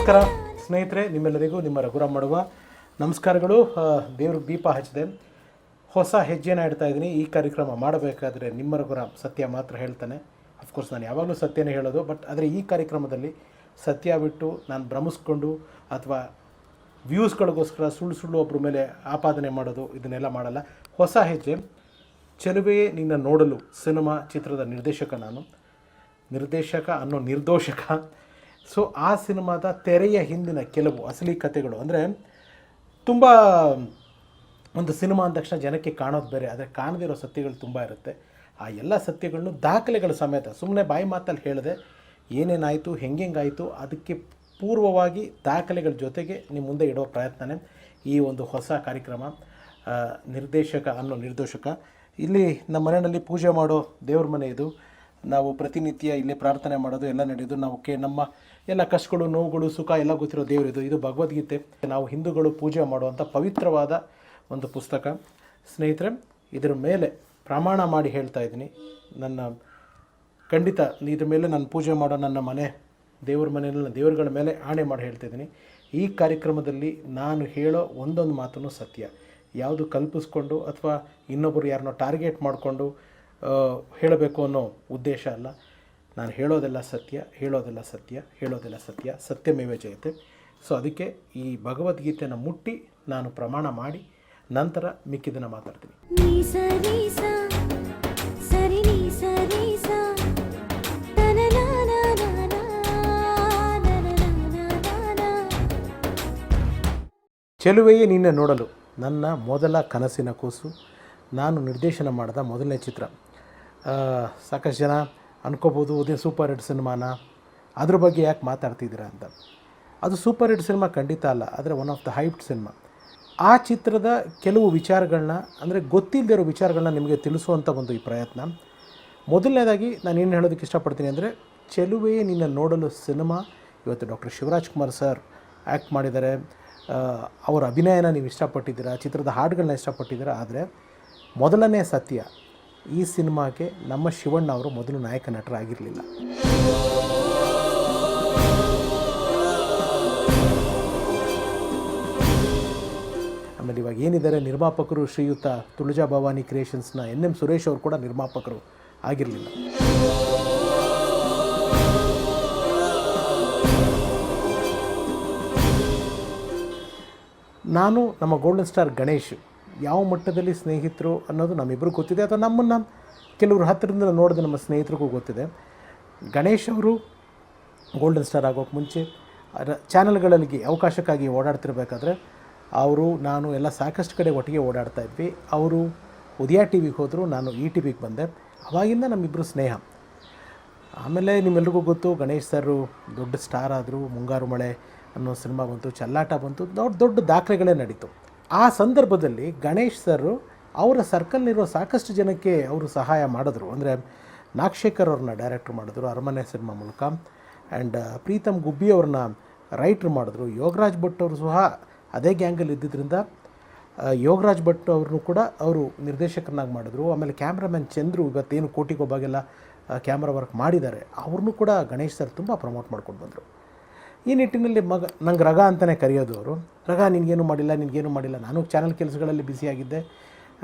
ನಮಸ್ಕಾರ ಸ್ನೇಹಿತರೆ, ನಿಮ್ಮೆಲ್ಲರಿಗೂ ನಿಮ್ಮ ರಘುರಾಮ್ ಮಾಡುವ ನಮಸ್ಕಾರಗಳು. ದೇವರು ದೀಪ ಹಚ್ಚಿದೆ, ಹೊಸ ಹೆಜ್ಜೆನ ಇಡ್ತಾ ಇದ್ದೀನಿ. ಈ ಕಾರ್ಯಕ್ರಮ ಮಾಡಬೇಕಾದ್ರೆ ನಿಮ್ಮ ರಘುರಾಮ್ ಸತ್ಯ ಮಾತ್ರ ಹೇಳ್ತಾನೆ. ಅಫ್ಕೋರ್ಸ್ ನಾನು ಯಾವಾಗಲೂ ಸತ್ಯನೇ ಹೇಳೋದು, ಬಟ್ ಆದರೆ ಈ ಕಾರ್ಯಕ್ರಮದಲ್ಲಿ ಸತ್ಯ ಬಿಟ್ಟು ನಾನು ಭ್ರಮಿಸ್ಕೊಂಡು ಅಥವಾ ವ್ಯೂಸ್ಗಳಿಗೋಸ್ಕರ ಸುಳ್ಳು ಒಬ್ಬರ ಮೇಲೆ ಆಪಾದನೆ ಮಾಡೋದು ಇದನ್ನೆಲ್ಲ ಮಾಡಲ್ಲ. ಹೊಸ ಹೆಜ್ಜೆ. ಚೆಲುವೆಯೇ ನಿನ್ನ ನೋಡಲು ಸಿನಿಮಾ ಚಿತ್ರದ ನಿರ್ದೇಶಕ ನಾನು, ನಿರ್ದೋಷಕ. ಸೊ ಆ ಸಿನಿಮಾದ ತೆರೆಯ ಹಿಂದಿನ ಕೆಲವು ಅಸಲಿ ಕಥೆಗಳು, ಅಂದರೆ ತುಂಬ ಒಂದು ಸಿನಿಮಾ ಅಂದ ತಕ್ಷಣ ಜನಕ್ಕೆ ಕಾಣೋದು ಬೇರೆ, ಆದರೆ ಕಾಣದಿರೋ ಸತ್ಯಗಳು ತುಂಬ ಇರುತ್ತೆ. ಆ ಎಲ್ಲ ಸತ್ಯಗಳನ್ನು ದಾಖಲೆಗಳ ಸಮೇತ ಸುಮ್ಮನೆ ಬಾಯಿ ಮಾತಲ್ಲಿ ಹೇಳಿದೆ ಏನೇನಾಯಿತು ಹೆಂಗಾಯಿತು ಅದಕ್ಕೆ ಪೂರ್ವವಾಗಿ ದಾಖಲೆಗಳ ಜೊತೆಗೆ ನಿಮ್ಮ ಮುಂದೆ ಇಡೋ ಪ್ರಯತ್ನನೇ ಈ ಒಂದು ಹೊಸ ಕಾರ್ಯಕ್ರಮ. ನಿರ್ದೋಷಕ. ಇಲ್ಲಿ ನಮ್ಮ ಮನೆಯಲ್ಲಿ ಪೂಜೆ ಮಾಡೋ ದೇವ್ರ ಮನೆ ಇದು. ನಾವು ಪ್ರತಿನಿತ್ಯ ಇಲ್ಲಿ ಪ್ರಾರ್ಥನೆ ಮಾಡೋದು ಎಲ್ಲ ನಡೆಯೋದು. ನಾವು ನಮ್ಮ ಎಲ್ಲ ಕಷ್ಟಗಳು, ನೋವುಗಳು, ಸುಖ ಎಲ್ಲ ಗೊತ್ತಿರೋ ದೇವರಿದು. ಇದು ಭಗವದ್ಗೀತೆ. ನಾವು ಹಿಂದೂಗಳು ಪೂಜೆ ಮಾಡುವಂಥ ಪವಿತ್ರವಾದ ಒಂದು ಪುಸ್ತಕ. ಸ್ನೇಹಿತರೆ, ಇದರ ಮೇಲೆ ಪ್ರಮಾಣ ಮಾಡಿ ಹೇಳ್ತಾ ಇದ್ದೀನಿ, ಖಂಡಿತ ಇದ್ರ ಮೇಲೆ ನಾನು ಪೂಜೆ ಮಾಡೋ ನನ್ನ ಮನೆ ದೇವ್ರ ಮನೆಯಲ್ಲಿ ದೇವರುಗಳ ಮೇಲೆ ಆಣೆ ಮಾಡಿ ಹೇಳ್ತಾಯಿದ್ದೀನಿ, ಈ ಕಾರ್ಯಕ್ರಮದಲ್ಲಿ ನಾನು ಹೇಳೋ ಒಂದೊಂದು ಮಾತನ್ನು ಸತ್ಯ. ಯಾವುದು ಕಲ್ಪಿಸ್ಕೊಂಡು ಅಥವಾ ಇನ್ನೊಬ್ಬರು ಯಾರನ್ನೋ ಟಾರ್ಗೆಟ್ ಮಾಡಿಕೊಂಡು ಹೇಳಬೇಕು ಅನ್ನೋ ಉದ್ದೇಶ ಅಲ್ಲ. ನಾನು ಹೇಳೋದೆಲ್ಲ ಸತ್ಯ, ಸತ್ಯಮೇವ ಜಯತೆ. ಸೊ ಅದಕ್ಕೆ ಈ ಭಗವದ್ಗೀತೆಯನ್ನು ಮುಟ್ಟಿ ನಾನು ಪ್ರಮಾಣ ಮಾಡಿ ನಂತರ ಮಿಕ್ಕಿದ್ದನ್ನು ಮಾತಾಡ್ತೀನಿ. ಚೆಲುವೆಯೇ ನಿನ್ನ ನೋಡಲು ನನ್ನ ಮೊದಲ ಕನಸಿನ ಕೂಸು. ನಾನು ನಿರ್ದೇಶನ ಮಾಡಿದ ಮೊದಲನೇ ಚಿತ್ರ. ಸಾಕಷ್ಟು ಜನ ಅನ್ಕೋಬೋದು ಅದೇ ಸೂಪರ್ ಹಿಟ್ ಸಿನಿಮಾನ, ಅದ್ರ ಬಗ್ಗೆ ಯಾಕೆ ಮಾತಾಡ್ತಿದ್ದೀರಾ ಅಂತ. ಅದು ಸೂಪರ್ ಹಿಟ್ ಸಿನಿಮಾ ಖಂಡಿತ ಅಲ್ಲ, ಆದರೆ one of the height cinema. ಆ ಚಿತ್ರದ ಕೆಲವು ವಿಚಾರಗಳನ್ನ, ಅಂದರೆ ಗೊತ್ತಿಲ್ಲದಿರೋ ವಿಚಾರಗಳನ್ನ ನಿಮಗೆ ತಿಳಿಸುವಂಥ ಒಂದು ಈ ಪ್ರಯತ್ನ. ಮೊದಲನೇದಾಗಿ ನಾನು ಏನು ಹೇಳೋದಕ್ಕೆ ಇಷ್ಟಪಡ್ತೀನಿ ಅಂದರೆ, ಚೆಲುವೆಯೇ ನಿನ್ನ ನೋಡಲು ಸಿನಿಮಾ ಇವತ್ತು doctor Shivaraj Kumar sir act ಮಾಡಿದ್ದಾರೆ. ಅವರ ಅಭಿನಯನ ನೀವು ಇಷ್ಟಪಟ್ಟಿದ್ದೀರಾ, ಚಿತ್ರದ ಹಾಡುಗಳನ್ನ ಇಷ್ಟಪಟ್ಟಿದ್ದೀರಾ. ಆದರೆ ಮೊದಲನೇ ಸತ್ಯ, ಈ ಸಿನಿಮಾಗೆ ನಮ್ಮ ಶಿವಣ್ಣ ಅವರು ಮೊದಲು ನಾಯಕ ನಟರಾಗಿರಲಿಲ್ಲ. ಆಮೇಲೆ ಇವಾಗ ಏನಿದ್ದಾರೆ ನಿರ್ಮಾಪಕರು, ಶ್ರೀಯುತ ತುಳಜಾ ಭವಾನಿ ಕ್ರಿಯೇಷನ್ಸ್ನ ಎನ್ ಸುರೇಶ್ ಅವರು ಕೂಡ ನಿರ್ಮಾಪಕರು ಆಗಿರಲಿಲ್ಲ. ನಾನು ನಮ್ಮ ಗೋಲ್ಡನ್ ಸ್ಟಾರ್ ಗಣೇಶ್ ಯಾವ ಮಟ್ಟದಲ್ಲಿ ಸ್ನೇಹಿತರು ಅನ್ನೋದು ನಮ್ಮಿಬ್ಬರು ಗೊತ್ತಿದೆ, ಅಥವಾ ನಮ್ಮನ್ನು ಕೆಲವರು ಹತ್ತಿರದಿಂದ ನೋಡಿದ ನಮ್ಮ ಸ್ನೇಹಿತರಿಗೂ ಗೊತ್ತಿದೆ. ಗಣೇಶ್ ಅವರು ಗೋಲ್ಡನ್ ಸ್ಟಾರ್ ಆಗೋಕ್ಕೆ ಮುಂಚೆ ಚಾನಲ್ಗಳಲ್ಲಿ ಅವಕಾಶಕ್ಕಾಗಿ ಓಡಾಡ್ತಿರ್ಬೇಕಾದ್ರೆ ನಾನು ಎಲ್ಲ ಸಾಕಷ್ಟು ಕಡೆ ಒಟ್ಟಿಗೆ ಓಡಾಡ್ತಾ ಇದ್ವಿ. ಅವರು ಉದಯ ಟಿ ವಿಗೆ ಹೋದರು, ನಾನು ಈ ಟಿ ವಿಗೆ ಬಂದೆ. ಅವಾಗಿಂದ ನಮ್ಮಿಬ್ಬರು ಸ್ನೇಹ. ಆಮೇಲೆ ನಿಮ್ಮೆಲ್ರಿಗೂ ಗೊತ್ತು, ಗಣೇಶ್ ಸರು ದೊಡ್ಡ ಸ್ಟಾರ್ ಆದರು. ಮುಂಗಾರು ಮಳೆ ಅನ್ನೋ ಸಿನಿಮಾ ಬಂತು, ಚಲ್ಲಾಟ ಬಂತು, ದೊಡ್ಡ ದಾಖಲೆಗಳೇ ನಡೀತು. ಆ ಸಂದರ್ಭದಲ್ಲಿ ಗಣೇಶ್ ಸರ್ ಅವರ ಸರ್ಕಲ್ನಿರೋ ಸಾಕಷ್ಟು ಜನಕ್ಕೆ ಅವರು ಸಹಾಯ ಮಾಡಿದ್ರು. ಅಂದರೆ ನಾಗಶೇಖರ್ ಅವ್ರನ್ನ ಡೈರೆಕ್ಟ್ರ್ ಮಾಡಿದ್ರು ಅರಮನೆ ಸಿನಿಮಾ ಮೂಲಕ, ಆ್ಯಂಡ್ ಪ್ರೀತಮ್ ಗುಬ್ಬಿ ಅವ್ರನ್ನ ರೈಟ್ರ್ ಮಾಡಿದ್ರು. ಯೋಗರಾಜ್ ಭಟ್ ಅವರು ಸಹ ಅದೇ ಗ್ಯಾಂಗಲ್ಲಿ ಇದ್ದಿದ್ದರಿಂದ ಯೋಗರಾಜ್ ಭಟ್ ಅವ್ರನ್ನೂ ಕೂಡ ಅವರು ನಿರ್ದೇಶಕರನ್ನಾಗಿ ಮಾಡಿದ್ರು. ಆಮೇಲೆ ಕ್ಯಾಮ್ರಾಮನ್ ಚಂದ್ರು ಇವತ್ತೇನು ಕೋಟಿಗೊಬ್ಬಾಗೆಲ್ಲ ಕ್ಯಾಮ್ರಾ ವರ್ಕ್ ಮಾಡಿದ್ದಾರೆ, ಅವ್ರನ್ನೂ ಕೂಡ ಗಣೇಶ್ ಸರ್ ತುಂಬ ಪ್ರಮೋಟ್ ಮಾಡ್ಕೊಂಡು ಬಂದರು. ಈ ನಿಟ್ಟಿನಲ್ಲಿ ನಂಗೆ ರಗ ಅಂತಲೇ ಕರೆಯೋದು ಅವರು. ರಗ ನಿನಗೇನು ಮಾಡಿಲ್ಲ. ನಾನು ಚಾನಲ್ ಕೆಲಸಗಳಲ್ಲಿ ಬ್ಯುಸಿಯಾಗಿದ್ದೆ,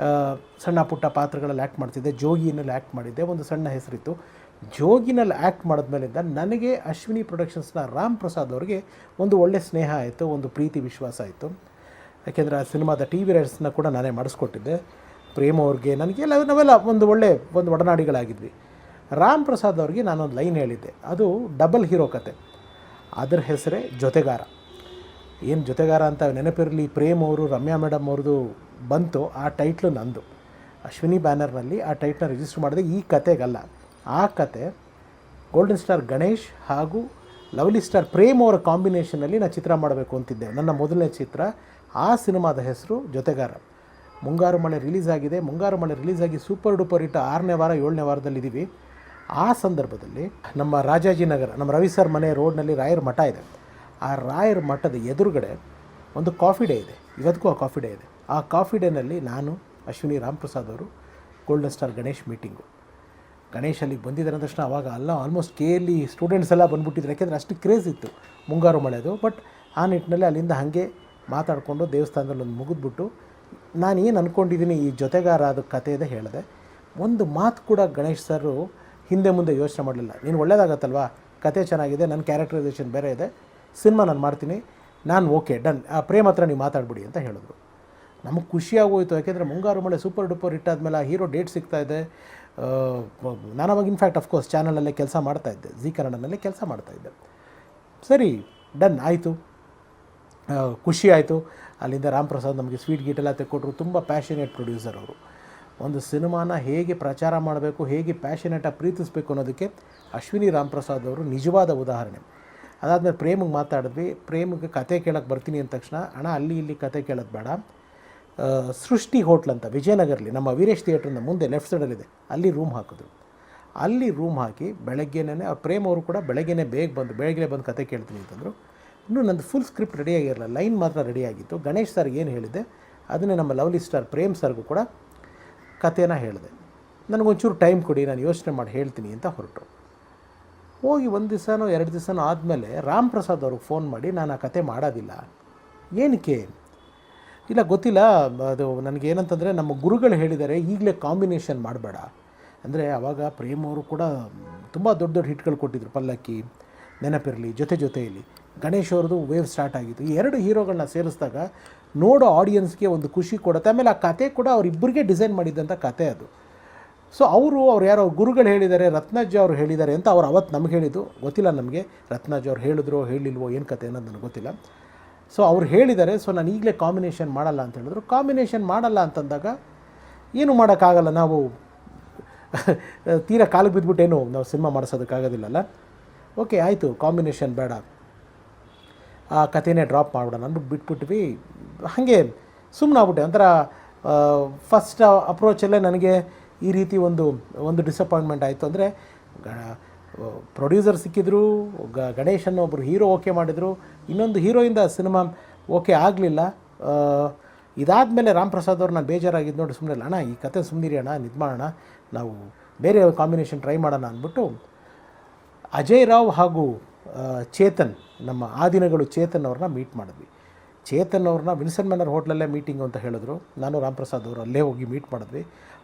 ಸಣ್ಣ ಪುಟ್ಟ ಪಾತ್ರಗಳಲ್ಲಿ ಆ್ಯಕ್ಟ್ ಮಾಡ್ತಿದ್ದೆ. ಜೋಗಿನಲ್ಲಿ ಆ್ಯಕ್ಟ್ ಮಾಡಿದ್ದೆ, ಒಂದು ಸಣ್ಣ ಹೆಸರಿತ್ತು. ಜೋಗಿನಲ್ಲಿ ಆ್ಯಕ್ಟ್ ಮಾಡಿದ್ಮೇಲಿಂದ ನನಗೆ ಅಶ್ವಿನಿ ಪ್ರೊಡಕ್ಷನ್ಸ್ನ ರಾಮ್ ಪ್ರಸಾದ್ ಅವರಿಗೆ ಒಂದು ಒಳ್ಳೆ ಸ್ನೇಹ ಆಯಿತು, ಒಂದು ಪ್ರೀತಿ ವಿಶ್ವಾಸ ಆಯಿತು. ಯಾಕೆಂದರೆ ಆ ಸಿನಿಮಾದ ಟಿ ವಿ ರೈಟ್ಸ್ನ ಕೂಡ ನಾನೇ ಮಾಡಿಸ್ಕೊಟ್ಟಿದ್ದೆ. ಪ್ರೇಮ್ ಅವ್ರಿಗೆ ನಾವೆಲ್ಲ ಒಂದು ಒಡನಾಡಿಗಳಾಗಿದ್ವಿ. ರಾಮ್ ಪ್ರಸಾದ್ ಅವ್ರಿಗೆ ನಾನೊಂದು ಲೈನ್ ಹೇಳಿದ್ದೆ, ಅದು ಡಬಲ್ ಹೀರೋ ಕತೆ. ಅದರ ಹೆಸರೇ ಜೊತೆಗಾರ. ಏನು ಜೊತೆಗಾರ ಅಂತ ನೆನಪಿರಲಿ, ಪ್ರೇಮ್ ಅವರು ರಮ್ಯಾ ಮೇಡಮ್ ಅವ್ರದ್ದು ಬಂತು, ಆ ಟೈಟ್ಲು ನಂದು. ಅಶ್ವಿನಿ ಬ್ಯಾನರ್ನಲ್ಲಿ ಆ ಟೈಟ್ಲನ್ನ ರಿಜಿಸ್ಟರ್ ಮಾಡಿದೆ, ಈ ಕತೆಗಲ್ಲ. ಆ ಕತೆ ಗೋಲ್ಡನ್ ಸ್ಟಾರ್ ಗಣೇಶ್ ಹಾಗೂ ಲವ್ಲಿ ಸ್ಟಾರ್ ಪ್ರೇಮ್ ಅವರ ಕಾಂಬಿನೇಷನಲ್ಲಿ ನಾನು ಚಿತ್ರ ಮಾಡಬೇಕು ಅಂತಿದ್ದೆ, ನನ್ನ ಮೊದಲನೇ ಚಿತ್ರ. ಆ ಸಿನಿಮಾದ ಹೆಸರು ಜೊತೆಗಾರ. ಮುಂಗಾರು ಮಳೆ ರಿಲೀಸ್ ಆಗಿದೆ. ಮುಂಗಾರು ಮಳೆ ರಿಲೀಸ್ ಆಗಿ ಸೂಪರ್ ಡೂಪರ್ ಹಿಟ್ 6ನೇ ವಾರ 7ನೇ ವಾರದಲ್ಲಿದ್ದೀವಿ. ಆ ಸಂದರ್ಭದಲ್ಲಿ ನಮ್ಮ ರಾಜಾಜಿನಗರ, ನಮ್ಮ ರವಿ ಸರ್ ಮನೆ ರೋಡ್ನಲ್ಲಿ ರಾಯರ ಮಠ ಇದೆ. ಆ ರಾಯರ ಮಠದ ಎದುರುಗಡೆ ಒಂದು ಕಾಫಿ ಡೇ ಇದೆ, ಇವತ್ತಿಗೂ ಆ ಕಾಫಿ ಡೇ ಇದೆ. ಆ ಕಾಫಿ ಡೇನಲ್ಲಿ ನಾನು, ಅಶ್ವಿನಿ, ರಾಮ್ ಪ್ರಸಾದ್ ಅವರು, golden star Ganesh meeting. Ganesh ಅಲ್ಲಿಗೆ ಬಂದಿದ್ದಾರೆ ಅಂದ ತಕ್ಷಣ ಅವಾಗ ಆಲ್ಮೋಸ್ಟ್ KLE ಸ್ಟೂಡೆಂಟ್ಸ್ ಎಲ್ಲ ಬಂದುಬಿಟ್ಟಿದ್ರು, ಯಾಕೆಂದರೆ ಅಷ್ಟು ಕ್ರೇಜ್ ಇತ್ತು ಮುಂಗಾರು ಮಳೆದು. ಬಟ್ ಆ ನಿಟ್ಟಿನಲ್ಲಿ ಅಲ್ಲಿಂದ ಹಾಗೆ ಮಾತಾಡಿಕೊಂಡು ದೇವಸ್ಥಾನದಲ್ಲಿ ಒಂದು ಮುಗಿದ್ಬಿಟ್ಟು ನಾನು ಏನು ಅಂದ್ಕೊಂಡಿದ್ದೀನಿ ಈ ಜೊತೆಗಾರ ಅದು ಕಥೆಯದೇ ಹೇಳಿದೆ. ಒಂದು ಮಾತು ಕೂಡ ಗಣೇಶ್ ಸರು ಹಿಂದೆ ಮುಂದೆ ಯೋಚನೆ ಮಾಡಲಿಲ್ಲ. ನೀನು ಒಳ್ಳೇದಾಗತ್ತಲ್ವಾ, ಕತೆ ಚೆನ್ನಾಗಿದೆ, ನನ್ನ ಕ್ಯಾರೆಕ್ಟರೈಸೇಷನ್ ಬೇರೆ ಇದೆ, ಸಿನಿಮಾ ನಾನು ಮಾಡ್ತೀನಿ, ನಾನು ಓಕೆ ಡನ್, ಆ ಪ್ರೇಮ್ ಹತ್ರ ನೀವು ಮಾತಾಡ್ಬಿಡಿ ಅಂತ ಹೇಳಿದ್ರು. ನಮಗೆ ಖುಷಿಯಾಗೋಯ್ತು, ಯಾಕೆಂದರೆ ಮುಂಗಾರು ಮಳೆ ಸೂಪರ್ ಡೂಪರ್ ಹಿಟ್ ಆದಮೇಲೆ ಆ ಹೀರೋ ಡೇಟ್ ಸಿಗ್ತಾಯಿದೆ. ನಾನು ಅವಾಗ ಇನ್ಫ್ಯಾಕ್ಟ್ ಅಫ್ಕೋರ್ಸ್ ಚಾನಲಲ್ಲೇ ಕೆಲಸ ಮಾಡ್ತಾಯಿದ್ದೆ, ಜಿ ಕನ್ನಡನಲ್ಲೇ ಕೆಲಸ ಮಾಡ್ತಾಯಿದ್ದೆ. ಸರಿ ಡನ್ ಆಯಿತು, ಖುಷಿ ಆಯಿತು. ಅಲ್ಲಿಂದ ರಾಮ್ ಪ್ರಸಾದ್ ನಮಗೆ ಸ್ವೀಟ್ ಗೀಟೆಲ್ಲ ತೆಕ್ಕೊಟ್ರು. ತುಂಬ ಪ್ಯಾಷನೇಟ್ ಪ್ರೊಡ್ಯೂಸರ್ ಅವರು. ಒಂದು ಸಿನಿಮಾನ ಹೇಗೆ ಪ್ರಚಾರ ಮಾಡಬೇಕು, ಹೇಗೆ ಪ್ಯಾಷನೇಟಾಗಿ ಪ್ರೀತಿಸಬೇಕು ಅನ್ನೋದಕ್ಕೆ ಅಶ್ವಿನಿ ರಾಮ್ ಪ್ರಸಾದ್ ಅವರು ನಿಜವಾದ ಉದಾಹರಣೆ. ಅದಾದಮೇಲೆ ಪ್ರೇಮಿಗೆ ಮಾತಾಡಿದ್ವಿ. ಪ್ರೇಮಿಗೆ ಕತೆ ಕೇಳೋಕ್ಕೆ ಬರ್ತೀನಿ ಅಂದ ತಕ್ಷಣ ಅಣ್ಣ ಅಲ್ಲಿ ಇಲ್ಲಿ ಕತೆ ಕೇಳೋದು ಬೇಡ, ಸೃಷ್ಟಿ ಹೋಟ್ಲ್ ಅಂತ ವಿಜಯನಗರಲ್ಲಿ ನಮ್ಮ ವೀರೇಶ್ ಥಿಯೇಟ್ರಿಂದ ಮುಂದೆ ಲೆಫ್ಟ್ ಸೈಡಲ್ಲಿದೆ, ಅಲ್ಲಿ ರೂಮ್ ಹಾಕಿದ್ರು. ಅಲ್ಲಿ ರೂಮ್ ಹಾಕಿ ಬೆಳಗ್ಗೆನೇ ಪ್ರೇಮ್ ಅವರು ಕೂಡ ಬೆಳಗ್ಗೆ ಬಂದು ಕತೆ ಕೇಳ್ತೀನಿ ಅಂತಂದರು. ಇನ್ನೂ ನಂದು ಫುಲ್ ಸ್ಕ್ರಿಪ್ಟ್ ರೆಡಿಯಾಗಿರಲ್ಲ, ಲೈನ್ ಮಾತ್ರ ರೆಡಿಯಾಗಿತ್ತು. ಗಣೇಶ್ ಸರ್ಗೆ ಏನು ಹೇಳಿದೆ ಅದನ್ನೇ ನಮ್ಮ ಲವ್ಲಿ ಸ್ಟಾರ್ ಪ್ರೇಮ್ ಸರ್ಗೂ ಕೂಡ ಕಥೆನ ಹೇಳಿದೆ. ನನಗೊಂಚೂರು ಟೈಮ್ ಕೊಡಿ, ನಾನು ಯೋಚನೆ ಮಾಡಿ ಹೇಳ್ತೀನಿ ಅಂತ ಹೊರಟು. ಹೋಗಿ 1 ದಿವಸನೋ 2 ದಿವಸನೋ ಆದಮೇಲೆ ರಾಮ್ ಪ್ರಸಾದ್ ಅವ್ರಿಗೆ ಫೋನ್ ಮಾಡಿ ನಾನು ಆ ಕತೆ ಮಾಡೋದಿಲ್ಲ. ಏನಕ್ಕೆ? ಇಲ್ಲ ಗೊತ್ತಿಲ್ಲ, ಅದು ನನಗೇನಂತಂದರೆ ನಮ್ಮ ಗುರುಗಳು ಹೇಳಿದ್ದಾರೆ ಈಗಲೇ ಕಾಂಬಿನೇಷನ್ ಮಾಡಬೇಡ. ಅಂದರೆ ಆವಾಗ ಪ್ರೇಮ್ ಅವರು ಕೂಡ ತುಂಬ ದೊಡ್ಡ ದೊಡ್ಡ ಹಿಟ್ಗಳು ಕೊಟ್ಟಿದ್ರು, ಪಲ್ಲಕ್ಕಿ, ನೆನಪಿರಲಿ, ಜೊತೆಯಲ್ಲಿ. ಗಣೇಶ್ ಅವ್ರದ್ದು ವೇವ್ ಸ್ಟಾರ್ಟ್ ಆಗಿತ್ತು. ಈ 2 ಹೀರೋಗಳನ್ನ ಸೇರಿಸಿದಾಗ ನೋಡೋ ಆಡಿಯನ್ಸ್ಗೆ ಒಂದು ಖುಷಿ ಕೊಡುತ್ತೆ. ಆಮೇಲೆ ಆ ಕತೆ ಕೂಡ ಅವರಿಬ್ಬರಿಗೆ ಡಿಸೈನ್ ಮಾಡಿದ್ದಂಥ ಕತೆ ಅದು. ಸೊ ಅವ್ರು ಯಾರೋ ಗುರುಗಳು ಹೇಳಿದ್ದಾರೆ, ರತ್ನಜ್ಜ ಅವರು ಹೇಳಿದ್ದಾರೆ ಅಂತ ಅವ್ರು ಅವತ್ತು ನಮಗೆ ಹೇಳಿದ್ದು ಗೊತ್ತಿಲ್ಲ. ನಮಗೆ ರತ್ನಜ್ಜ ಅವ್ರು ಹೇಳಿದ್ರೋ ಹೇಳಿಲ್ವೋ ಏನು ಕತೆ ಅನ್ನೋದು ನನಗೆ ಗೊತ್ತಿಲ್ಲ. ಸೊ ಅವ್ರು ಹೇಳಿದ್ದಾರೆ, ಸೊ ನಾನು ಈಗಲೇ ಕಾಂಬಿನೇಷನ್ ಮಾಡಲ್ಲ ಅಂತ ಹೇಳಿದ್ರು. ಕಾಂಬಿನೇಷನ್ ಮಾಡಲ್ಲ ಅಂತಂದಾಗ ಏನು ಮಾಡೋಕ್ಕಾಗಲ್ಲ, ನಾವು ತೀರಾ ಕಾಲಿಗೆ ಬಿದ್ದುಬಿಟ್ಟೇನು ನಾವು ಸಿನಿಮಾ ಮಾಡಿಸೋದಕ್ಕಾಗೋದಿಲ್ಲಲ್ಲ. ಓಕೆ ಆಯಿತು, ಕಾಂಬಿನೇಷನ್ ಬೇಡ, ಆ ಕಥೆನೇ ಡ್ರಾಪ್ ಮಾಡೋಣ ಅಂದ್ಬಿಟ್ಟು ಬಿಟ್ಬಿಟ್ವಿ. ಹಾಗೆ ಸುಮ್ಮನಾಗ್ಬಿಟ್ಟೆ. ಒಂಥರ ಫಸ್ಟ್ ಅಪ್ರೋಚಲ್ಲೇ ನನಗೆ ಈ ರೀತಿ ಒಂದು ಡಿಸಪಾಯಿಂಟ್ಮೆಂಟ್ ಆಯಿತು. ಅಂದರೆ ಪ್ರೊಡ್ಯೂಸರ್ ಸಿಕ್ಕಿದ್ರು, ಗಣೇಶನ್ನು ಒಬ್ಬರು ಹೀರೋ ಓಕೆ ಮಾಡಿದರು, ಇನ್ನೊಂದು ಹೀರೋಯಿಂದ ಸಿನಿಮಾ ಓಕೆ ಆಗಲಿಲ್ಲ. ಇದಾದಮೇಲೆ ರಾಮ್ ಪ್ರಸಾದ್ ಅವ್ರು ನಾನು ಬೇಜಾರಾಗಿದ್ದು ನೋಡಿ ಸುಮ್ಮನೆ ಅಣ್ಣ ಈ ಕತೆ ಸುಮ್ಮನಿರಿ ಅಣ್ಣ, ಇದು ಮಾಡೋಣ, ನಾವು ಬೇರೆ ಕಾಂಬಿನೇಷನ್ ಟ್ರೈ ಮಾಡೋಣ ಅಂದ್ಬಿಟ್ಟು ಅಜಯ್ ರಾವ್ ಹಾಗೂ ಚೇತನ್, ನಮ್ಮ ಆ ದಿನಗಳು ಚೇತನ್ ಅವ್ರನ್ನ ಮೀಟ್ ಮಾಡಿದ್ವಿ. ಚೇತನ್ ಅವ್ರನ್ನ ವಿನ್ಸನ್ ಮ್ಯಾನರ್ ಹೋಟ್ಲಲ್ಲೇ ಮೀಟಿಂಗು ಅಂತ ಹೇಳಿದ್ರು. ನಾನು ರಾಮ್ ಪ್ರಸಾದ್ ಅವರು ಅಲ್ಲೇ ಹೋಗಿ ಮೀಟ್ ಮಾಡಿದ್ವಿ.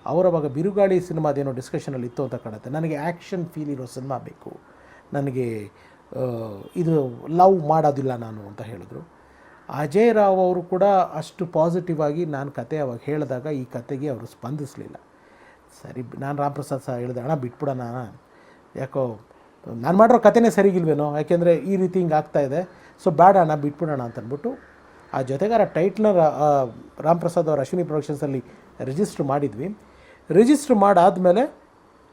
ಅವರವಾಗ ಬಿರುಗಾಳಿ ಸಿನಿಮಾದೇನೋ ಡಿಸ್ಕಷನಲ್ಲಿ ಇತ್ತು ಅಂತ ಕಾಣುತ್ತೆ. ನನಗೆ ಆ್ಯಕ್ಷನ್ ಫೀಲ್ ಇರೋ ಸಿನಿಮಾ ಬೇಕು, ನನಗೆ ಇದು ಲವ್ ಮಾಡೋದಿಲ್ಲ ನಾನು ಅಂತ ಹೇಳಿದ್ರು. ಅಜಯ್ ರಾವ್ ಅವರು ಕೂಡ ಅಷ್ಟು ಪಾಸಿಟಿವ್ ಆಗಿ ನಾನು ಕತೆ ಅವಾಗ ಹೇಳಿದಾಗ ಈ ಕತೆಗೆ ಅವರು ಸ್ಪಂದಿಸಲಿಲ್ಲ. ಸರಿ, ನಾನು ರಾಮ್ ಪ್ರಸಾದ್ ಸಹ ಹೇಳಿದೆ, ಅಣ್ಣ ಬಿಟ್ಬಿಡೋಣ, ಯಾಕೋ ನಾನು ಮಾಡಿರೋ ಕತೆನೇ ಸರಿಗಿಲ್ವೇನೋ, ಯಾಕೆಂದರೆ ಈ ರೀತಿ ಹಿಂಗೆ ಆಗ್ತಾಯಿದೆ, ಸೊ ಬೇಡ ಅಣ್ಣ ಬಿಟ್ಬಿಡೋಣ ಅಂತಂದ್ಬಿಟ್ಟು ಆ ಜೊತೆಗಾರ ಟೈಟ್ಲನ್ನ ರಾಮ್ ಪ್ರಸಾದ್ ಅವರು ಅಶ್ವಿನಿ ಪ್ರೊಡಕ್ಷನ್ಸಲ್ಲಿ ರಿಜಿಸ್ಟ್ರ್ ಮಾಡಿದ್ವಿ. ರಿಜಿಸ್ಟ್ರ್ ಮಾಡಾದಮೇಲೆ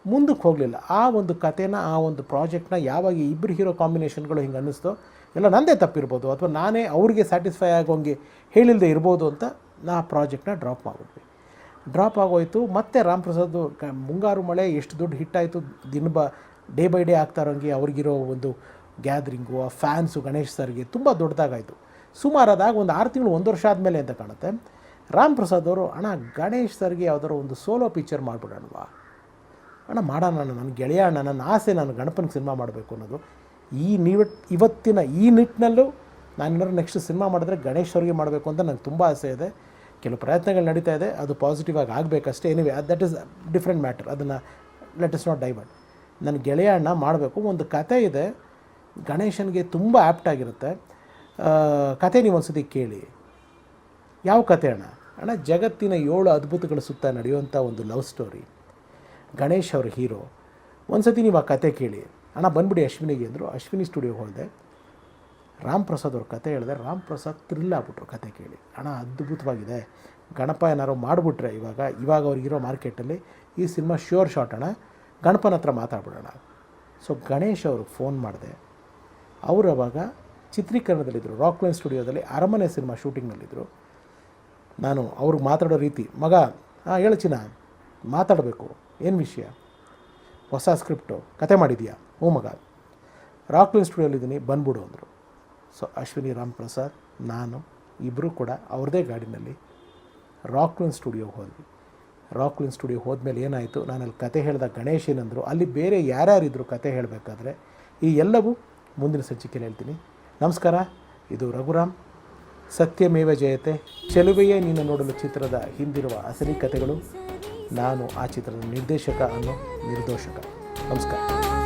ಮುಂದಕ್ಕೆ ಹೋಗಲಿಲ್ಲ. ಆ ಒಂದು ಕತೆನ, ಆ ಒಂದು ಪ್ರಾಜೆಕ್ಟ್ನ ಯಾವಾಗ ಇಬ್ಬರು ಹೀರೋ ಕಾಂಬಿನೇಷನ್ಗಳು ಹಿಂಗೆ ಅನ್ನಿಸ್ತೋ, ಎಲ್ಲ ನಂದೇ ತಪ್ಪಿರ್ಬೋದು ಅಥವಾ ನಾನೇ ಅವ್ರಿಗೆ ಸ್ಯಾಟಿಸ್ಫೈ ಆಗೋಂಗೆ ಹೇಳಿಲ್ಲದೆ ಇರ್ಬೋದು ಅಂತ ನಾ ಪ್ರಾಜೆಕ್ಟ್ನ ಡ್ರಾಪ್ ಮಾಡಿಬಿಟ್ವಿ. ಡ್ರಾಪ್ ಆಗೋಯ್ತು. ಮತ್ತು ರಾಮ್ ಪ್ರಸಾದ್ ಮುಂಗಾರು ಮಳೆ ಎಷ್ಟು ದೊಡ್ಡ ಹಿಟ್ಟಾಯಿತು, ಡೇ ಬೈ ಡೇ ಆಗ್ತಾ ಇರೋಂಗೆ ಅವ್ರಿಗಿರೋ ಒಂದು ಗ್ಯಾದ್ರಿಂಗು, ಆ ಫ್ಯಾನ್ಸು ಗಣೇಶ್ ಸರ್ಗೆ ತುಂಬ ದೊಡ್ಡದಾಗಾಯಿತು. ಸುಮಾರಾದಾಗ ಒಂದು 6 ತಿಂಗಳು 1 ವರ್ಷ ಆದಮೇಲೆ ಅಂತ ಕಾಣುತ್ತೆ, ರಾಮ್ ಪ್ರಸಾದ್ ಅವರು ಅಣ್ಣ ಗಣೇಶ್ ಸರ್ಗೆ ಯಾವ್ದಾರು ಒಂದು ಸೋಲೋ ಪಿಕ್ಚರ್ ಮಾಡಿಬಿಡೋಣವಾ ಅಣ್ಣ, ಮಾಡೋಣ, ನನ್ನ ಗೆಳೆಯ ಅಣ್ಣ, ನನ್ನ ಆಸೆ ನಾನು ಗಣಪನಿಗೆ ಸಿನಿಮಾ ಮಾಡಬೇಕು ಅನ್ನೋದು. ಇವತ್ತಿನ ಈ ನಿಟ್ಟಿನಲ್ಲೂ ನಾನು ನೆಕ್ಸ್ಟ್ ಸಿನಿಮಾ ಮಾಡಿದ್ರೆ ಗಣೇಶ್ ಅವ್ರಿಗೆ ಮಾಡಬೇಕು ಅಂತ ನಂಗೆ ತುಂಬ ಆಸೆ ಇದೆ. ಕೆಲವು ಪ್ರಯತ್ನಗಳು ನಡೀತಾ ಇದೆ, ಅದು ಪಾಸಿಟಿವ್ ಆಗಿ ಆಗಬೇಕಷ್ಟೇ. Anyway that is different matter, ಅದನ್ನು ಲೆಟ್ ಇಸ್ ನಾಟ್ ಡೈವರ್ಟ್. ನನ್ನ ಗೆಳೆಯ ಅಣ್ಣ ಮಾಡಬೇಕು. ಒಂದು ಕತೆ ಇದೆ, ಗಣೇಶನಿಗೆ ತುಂಬ ಆ್ಯಪ್ಟ್ ಆಗಿರುತ್ತೆ ಕತೆ, ನೀವು ಒಂದು ಸತಿ ಕೇಳಿ. ಯಾವ ಕತೆ ಅಣ್ಣ? ಜಗತ್ತಿನ 7 ಅದ್ಭುತಗಳ ಸುತ್ತ ನಡೆಯುವಂಥ ಒಂದು ಲವ್ ಸ್ಟೋರಿ. ಗಣೇಶ್ ಅವ್ರ ಹೀರೋ. ಒಂದು ಸತಿ ನೀವು ಆ ಕತೆ ಕೇಳಿ ಅಣ್ಣ, ಬಂದುಬಿಡಿ ಅಶ್ವಿನಿಗೆ ಅಂದರು. ಅಶ್ವಿನಿ ಸ್ಟುಡಿಯೋಗೆ ಹೋದೆ, ರಾಮ್ ಪ್ರಸಾದ್ ಅವ್ರ ಕತೆ ಹೇಳಿದೆ. ರಾಮ್ ಪ್ರಸಾದ್ ಥ್ರಿಲ್ ಆಗ್ಬಿಟ್ರು ಕತೆ ಕೇಳಿ. ಅಣ್ಣ ಅದ್ಭುತವಾಗಿದೆ, ಗಣಪ ಏನಾರು ಮಾಡಿಬಿಟ್ರೆ ಇವಾಗ ಅವ್ರಿಗಿರೋ ಮಾರ್ಕೆಟಲ್ಲಿ ಈ ಸಿನಿಮಾ ಶ್ಯೂರ್ ಶಾಟ್ ಅಣ್ಣ, ಗಣಪನ ಹತ್ರ ಮಾತಾಡ್ಬಿಡೋಣ. ಸೊ ಗಣೇಶ್ ಅವ್ರಿಗೆ ಫೋನ್ ಮಾಡಿದೆ. ಅವರು ಅವಾಗ ಚಿತ್ರೀಕರಣದಲ್ಲಿದ್ದರು, ರಾಕ್ಲೈನ್ ಸ್ಟುಡಿಯೋದಲ್ಲಿ ಅರಮನೆ ಸಿನಿಮಾ ಶೂಟಿಂಗ್ನಲ್ಲಿದ್ದರು. ನಾನು ಅವ್ರಿಗೆ ಮಾತಾಡೋ ರೀತಿ, ಮಗ ಹೇಳು ಚಿನ್ನ, ಮಾತಾಡಬೇಕು, ಏನು ವಿಷಯ, ಹೊಸ ಸ್ಕ್ರಿಪ್ಟು, ಕತೆ ಮಾಡಿದೆಯಾ? ಹ್ಞೂ ಮಗ, ರಾಕ್ಲೈನ್ ಸ್ಟುಡಿಯೋಲಿದ್ದೀನಿ, ಬಂದ್ಬಿಡು ಅಂದರು. ಸೊ ಅಶ್ವಿನಿ ರಾಮ್ ಪ್ರಸಾದ್ ನಾನು ಇಬ್ಬರೂ ಕೂಡ ಅವ್ರದ್ದೇ ಗಾಡಿನಲ್ಲಿ ರಾಕ್ಲೈನ್ ಸ್ಟುಡಿಯೋಗೆ ಹೋದ್ವಿ. ರಾಕ್ಲಿನ್ ಸ್ಟುಡಿಯೋ ಹೋದ್ಮೇಲೆ ಏನಾಯಿತು, ನಾನು ಅಲ್ಲಿ ಕತೆ ಹೇಳಿದ ಗಣೇಶ್ ಏನಂದರು, ಅಲ್ಲಿ ಬೇರೆ ಯಾರ್ಯಾರಿದ್ರು ಕತೆ ಹೇಳಬೇಕಾದ್ರೆ, ಈ ಎಲ್ಲವೂ ಮುಂದಿನ ಸಂಚಿಕೆಯಲ್ಲಿ ಹೇಳ್ತೀನಿ. ನಮಸ್ಕಾರ. ಇದು ರಘುರಾಮ್. ಸತ್ಯಮೇವ ಜಯತೆ. ಚೆಲುವೆಯೇ ನೀನು ನೋಡಲು ಚಿತ್ರದ ಹಿಂದಿರುವ ಅಸಲಿ ಕಥೆಗಳು. ನಾನು ಆ ಚಿತ್ರದ ನಿರ್ದೇಶಕ ಅನ್ನೋ ನಿರ್ದೋಷಕ. ನಮಸ್ಕಾರ.